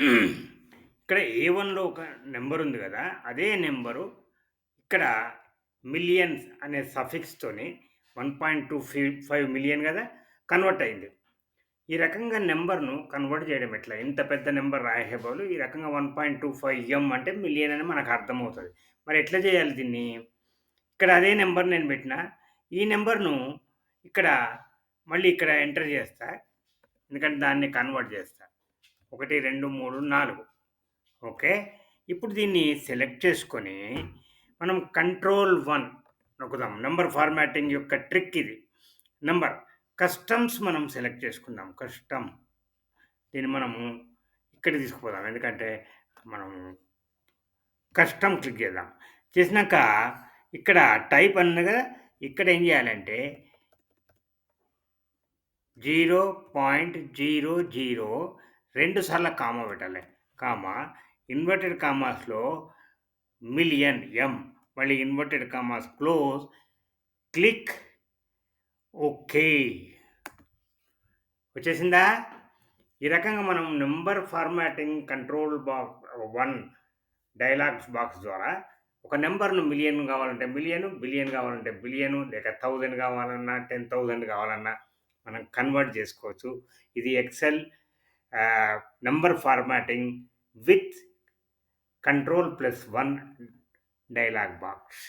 ఇక్కడ ఏ1లో ఒక నెంబర్ ఉంది గదా! అదే నెంబరు ఇక్కడ మిలియన్స్ అనే సఫిక్స్‌తోని 1.255 మిలియన్ గదా! కన్వర్ట్ అయింది. ఈ రకంగా నంబర్‌ను కన్వర్ట్ చేయడం ఎట్లా? ఇంత పెద్ద నంబర్ రాసే బదులు ఈ రకంగా 1.25 అంటే మిలియన్ అని మనకు అర్థమవుతది. మరి ఎట్లా చేయాలి దీన్ని? ఇక్కడ అదే నంబర్ నేను పెట్టినా. ఈ నంబర్‌ను ఇక్కడ మళ్ళీ ఇక్కడ ఎంటర్ చేస్తా. ఎందుకంటే దాన్ని కన్వర్ట్ చేస్తా. 1, 2, 3, 4 ఓకే. ఇప్పుడు దీన్ని సెలెక్ట్ చేసుకొని మనం కంట్రోల్ 1 నొక్కుదాం. నంబర్ ఫార్మాటింగ్ యొక్క ట్రిక్ ఇది. నంబర్ కస్టమ్స్ మనం సెలెక్ట్ చేసుకుందాం. కస్టమ్ దీన్ని మనము ఇక్కడికి తీసుకుపోదాం. ఎందుకంటే మనం కస్టమ్ క్లిక్ చేద్దాం. చేసినాక ఇక్కడ టైప్ అన్నది కదా! ఇక్కడ ఏం చేయాలంటే 0.00 2 సార్లు కామా పెట్టాలి. కామా ఇన్వర్టెడ్ కామాస్‌లో మిలియన్ మళ్ళీ inverted commas close click okay. వచ్చేసిందా? ఈ రకంగా మనం number formatting control 1 dialogues box ద్వారా ఒక నంబర్‌ను మిలియన్ కావాలంటే మిలియన్, బిలియన్ కావాలంటే బిలియన్ లేక 1000 కావాలన్నా, 10,000 కావాలన్నా మనం కన్వర్ట్ చేసుకోవచ్చు. ఇది Excel number formatting with control dialog box.